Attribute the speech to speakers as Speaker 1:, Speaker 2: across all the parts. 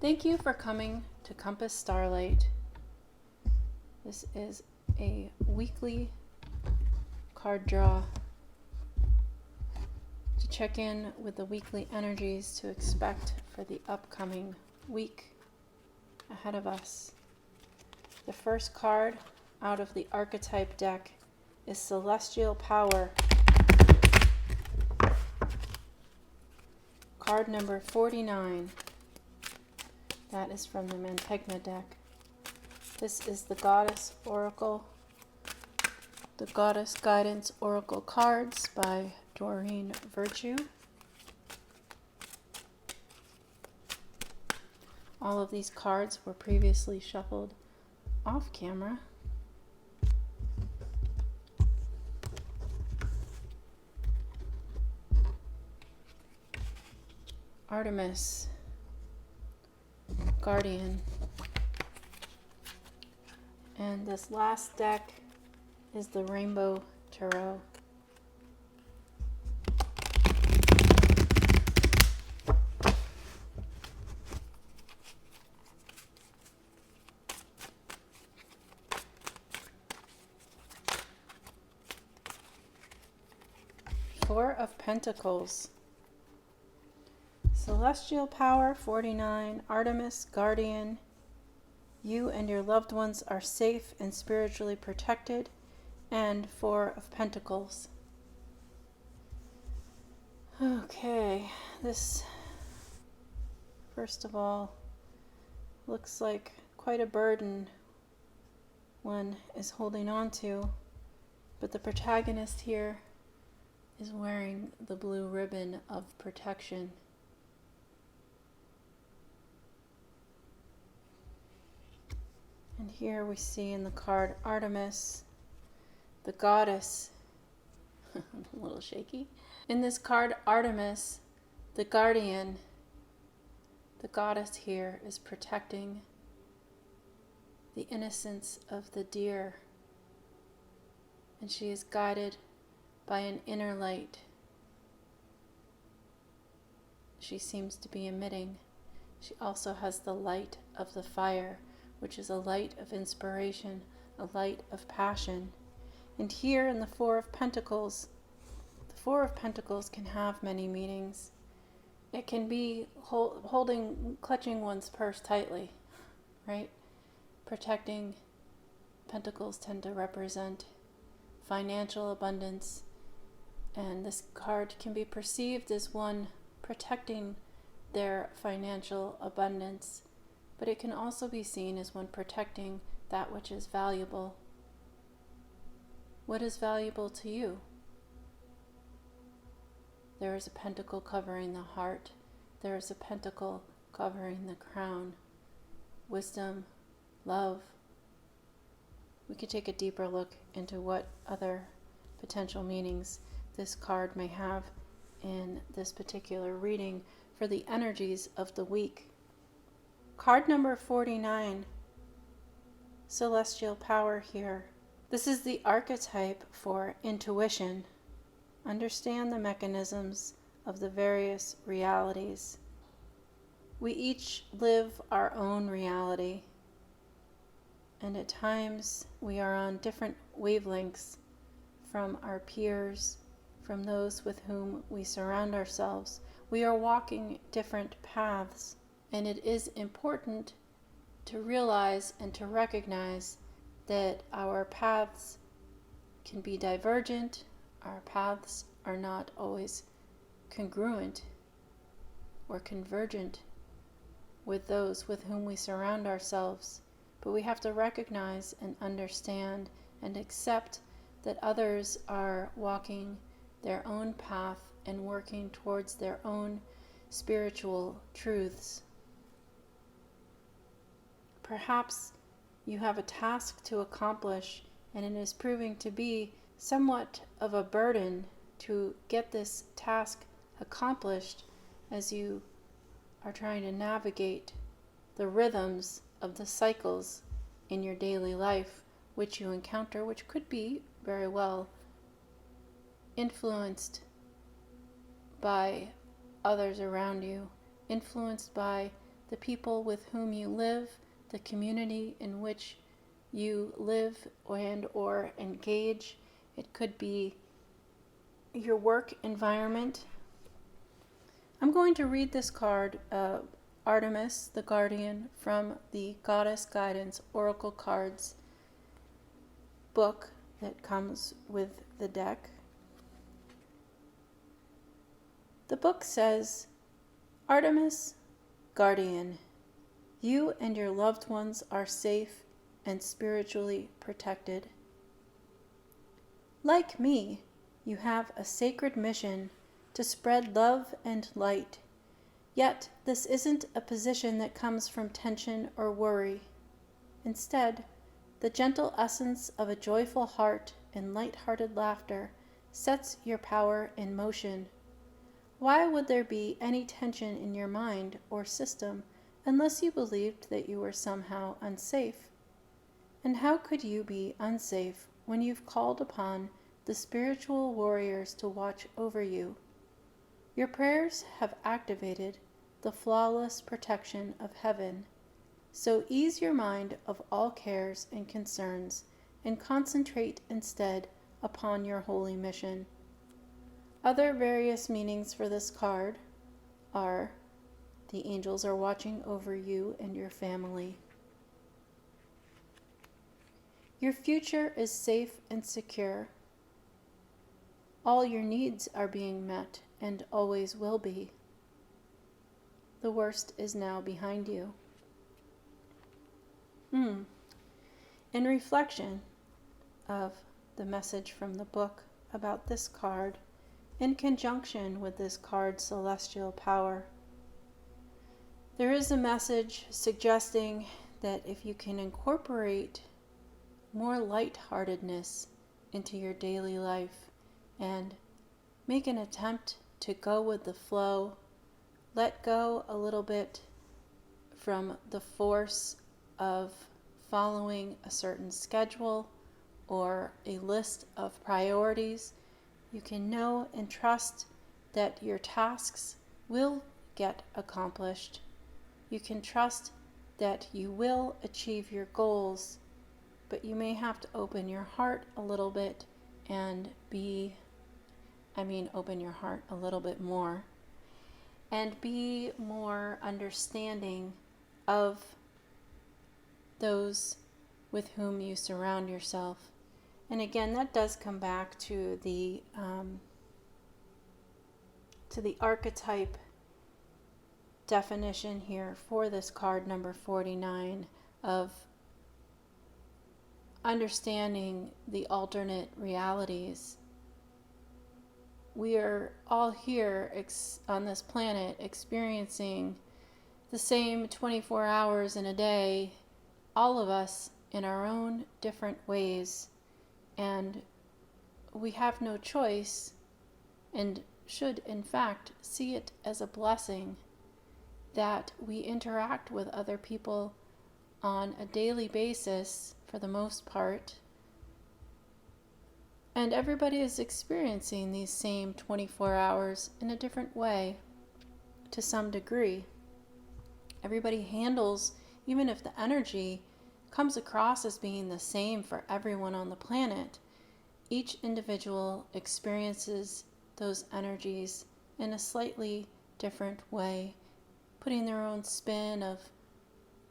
Speaker 1: Thank you for coming to Compass Starlight. This is a weekly card draw to check in with the weekly energies to expect for the upcoming week ahead of us. The first card out of the archetype deck is Celestial Power. Card number 49. That is from the Mantegna deck. This is the Goddess Oracle, the Goddess Guidance Oracle cards by Doreen Virtue. All of these cards were previously shuffled off camera. Artemis, Guardian. And this last deck is the Rainbow Tarot. Four of Pentacles. Celestial Power 49, Artemis, Guardian. You and your loved ones are safe and spiritually protected. And Four of Pentacles. Okay, this, first of all, looks like quite a burden one is holding on to, but the protagonist here is wearing the blue ribbon of protection. And here we see in the card Artemis, the goddess. I'm a little shaky. In this card Artemis, the guardian, the goddess here is protecting the innocence of the deer. And she is guided by an inner light she seems to be emitting. She also has the light of the fire, which is a light of inspiration, a light of passion. And here in the Four of Pentacles, the Four of Pentacles can have many meanings. It can be clutching one's purse tightly, right? Protecting. Pentacles tend to represent financial abundance, and this card can be perceived as one protecting their financial abundance, but it can also be seen as one protecting that which is valuable. What is valuable to you? There is a pentacle covering the heart. There is a pentacle covering the crown. Wisdom, love. We could take a deeper look into what other potential meanings this card may have in this particular reading for the energies of the week. Card number 49, Celestial Power here. This is the archetype for intuition. Understand the mechanisms of the various realities. We each live our own reality, and at times we are on different wavelengths from our peers, from those with whom we surround ourselves. We are walking different paths. And it is important to realize and to recognize that our paths can be divergent. Our paths are not always congruent or convergent with those with whom we surround ourselves. But we have to recognize and understand and accept that others are walking their own path and working towards their own spiritual truths. Perhaps you have a task to accomplish, and it is proving to be somewhat of a burden to get this task accomplished as you are trying to navigate the rhythms of the cycles in your daily life which you encounter, which could be very well influenced by others around you, influenced by the people with whom you live, the community in which you live and or engage. It could be your work environment. I'm going to read this card, Artemis, the Guardian, from the Goddess Guidance Oracle Cards book that comes with the deck. The book says, Artemis, Guardian, you and your loved ones are safe and spiritually protected. Like me, you have a sacred mission to spread love and light. Yet, this isn't a position that comes from tension or worry. Instead, the gentle essence of a joyful heart and light-hearted laughter sets your power in motion. Why would there be any tension in your mind or system unless you believed that you were somehow unsafe? And how could you be unsafe when you've called upon the spiritual warriors to watch over you? Your prayers have activated the flawless protection of heaven. So ease your mind of all cares and concerns and concentrate instead upon your holy mission. Other various meanings for this card are the angels are watching over you and your family. Your future is safe and secure. All your needs are being met and always will be. The worst is now behind you. In reflection of the message from the book about this card, in conjunction with this card's celestial power, there is a message suggesting that if you can incorporate more lightheartedness into your daily life and make an attempt to go with the flow, let go a little bit from the force of following a certain schedule or a list of priorities, you can know and trust that your tasks will get accomplished. You can trust that you will achieve your goals, but you may have to open your heart a little bit and open your heart a little bit more and be more understanding of those with whom you surround yourself. And again, that does come back to the archetype definition here for this card number 49 of understanding the alternate realities. We are all here on this planet experiencing the same 24 hours in a day, all of us in our own different ways, and we have no choice and should in fact see it as a blessing that we interact with other people on a daily basis for the most part, and everybody is experiencing these same 24 hours in a different way to some degree. Everybody handles, even if the energy comes across as being the same for everyone on the planet, each individual experiences those energies in a slightly different way, putting their own spin of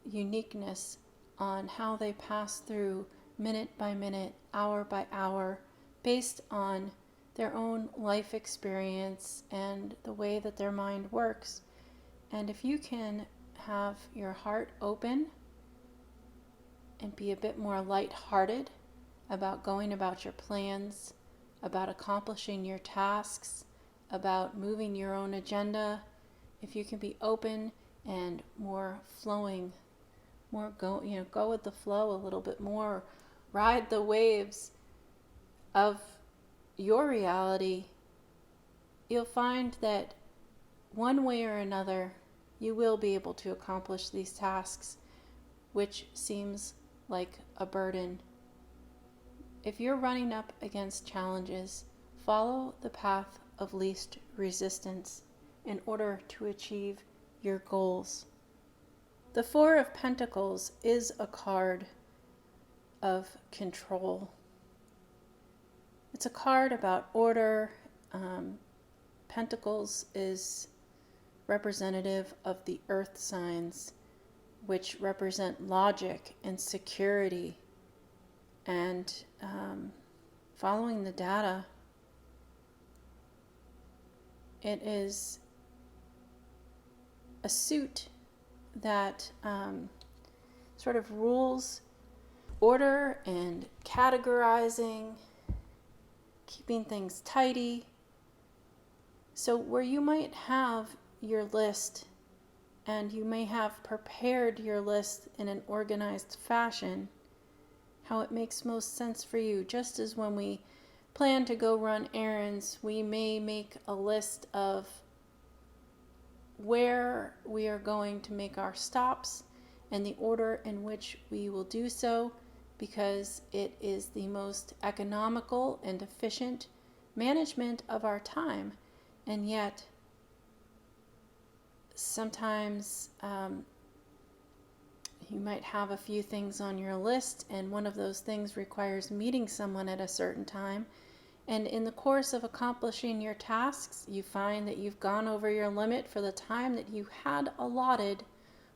Speaker 1: uniqueness on how they pass through minute by minute, hour by hour, based on their own life experience and the way that their mind works. And if you can have your heart open and be a bit more lighthearted about going about your plans, about accomplishing your tasks, about moving your own agenda, if you can be open and more flowing, more go with the flow a little bit more, ride the waves of your reality, you'll find that one way or another you will be able to accomplish these tasks, which seems like a burden. If you're running up against challenges, follow the path of least resistance in order to achieve your goals. The Four of Pentacles is a card of control. It's a card about order. Pentacles is representative of the earth signs, which represent logic and security and following the data. It is a suit that sort of rules order and categorizing, keeping things tidy. So where you might have your list and you may have prepared your list in an organized fashion, how it makes most sense for you, just as when we plan to go run errands, we may make a list of where we are going to make our stops and the order in which we will do so, because it is the most economical and efficient management of our time. And yet, sometimes you might have a few things on your list, and one of those things requires meeting someone at a certain time. And in the course of accomplishing your tasks, you find that you've gone over your limit for the time that you had allotted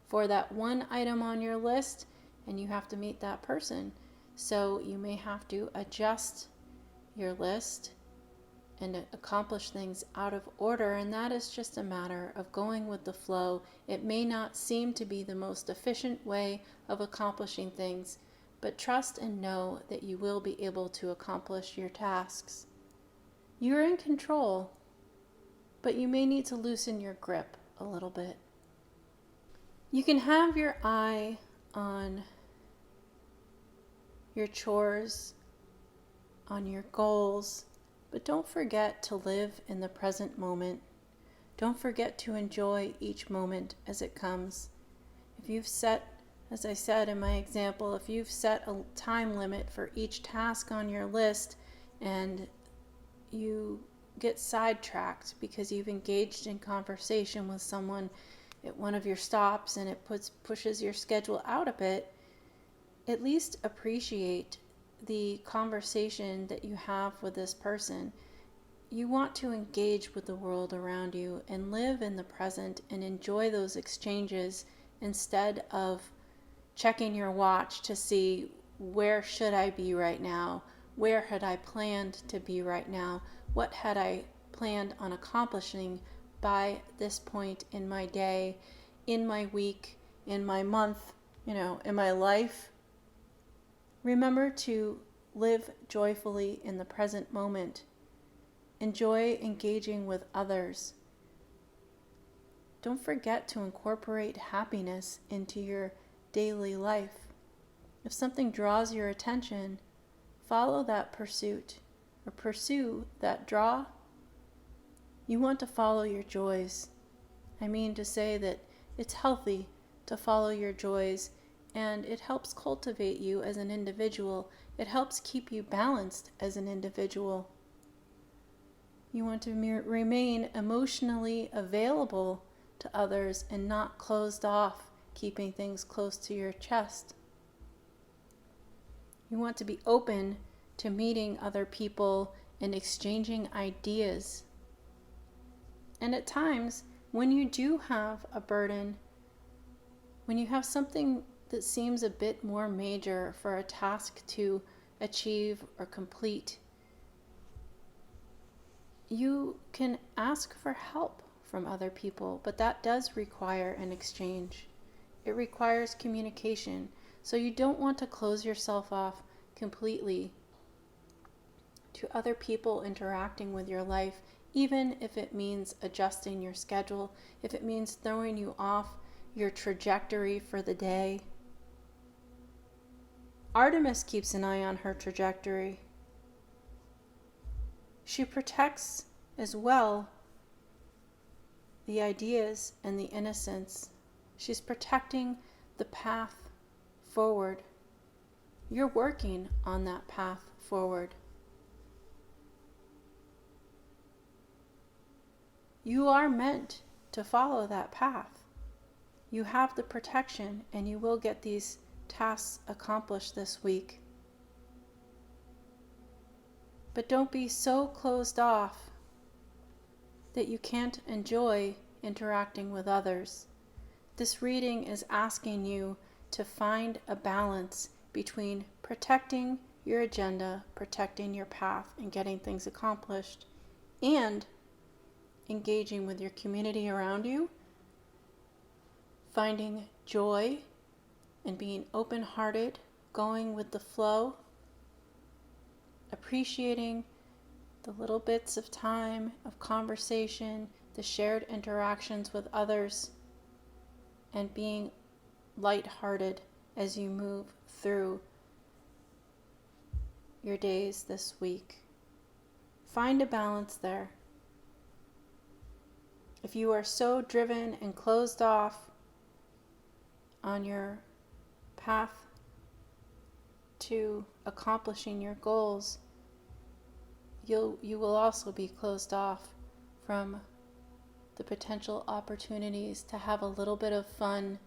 Speaker 1: for that one item on your list, and you have to meet that person. So you may have to adjust your list and accomplish things out of order, and that is just a matter of going with the flow. It may not seem to be the most efficient way of accomplishing things, but trust and know that you will be able to accomplish your tasks. You're in control, but you may need to loosen your grip a little bit. You can have your eye on your chores, on your goals, but don't forget to live in the present moment. Don't forget to enjoy each moment as it comes. If you've set, as I said in my example, if you've set a time limit for each task on your list and you get sidetracked because you've engaged in conversation with someone at one of your stops and it pushes your schedule out a bit, at least appreciate the conversation that you have with this person. You want to engage with the world around you and live in the present and enjoy those exchanges instead of checking your watch to see where should I be right now, where had I planned to be right now, what had I planned on accomplishing by this point in my day, in my week, in my month, in my life. Remember to live joyfully in the present moment. Enjoy engaging with others. Don't forget to incorporate happiness into your daily life. If something draws your attention, follow that pursuit or pursue that draw. You want to follow your joys. I mean to say that it's healthy to follow your joys, and it helps cultivate you as an individual. It helps keep you balanced as an individual. You want to remain emotionally available to others and not closed off, keeping things close to your chest. You want to be open to meeting other people and exchanging ideas. And at times, when you do have a burden, when you have something that seems a bit more major for a task to achieve or complete, you can ask for help from other people, but that does require an exchange. It requires communication. So you don't want to close yourself off completely to other people interacting with your life, even if it means adjusting your schedule, if it means throwing you off your trajectory for the day. Artemis keeps an eye on her trajectory. She protects as well the ideas and the innocence. She's protecting the path forward. You're working on that path forward. You are meant to follow that path. You have the protection, and you will get these tasks accomplished this week. But don't be so closed off that you can't enjoy interacting with others. This reading is asking you to find a balance between protecting your agenda, protecting your path, and getting things accomplished, and engaging with your community around you, finding joy and being open-hearted, going with the flow, appreciating the little bits of time, of conversation, the shared interactions with others, and being lighthearted as you move through your days this week. Find a balance there. If you are so driven and closed off on your path to accomplishing your goals, you will also be closed off from the potential opportunities to have a little bit of fun,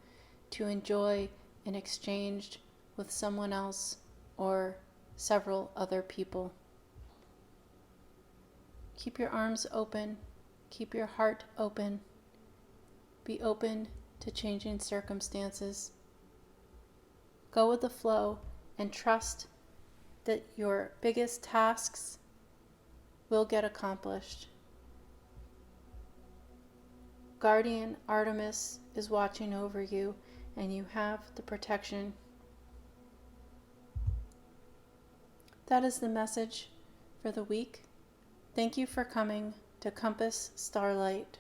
Speaker 1: to enjoy an exchange with someone else or several other people. Keep your arms open, keep your heart open, be open to changing circumstances. Go with the flow and trust that your biggest tasks will get accomplished. Guardian Artemis is watching over you, and you have the protection. That is the message for the week. Thank you for coming to Compass Starlight.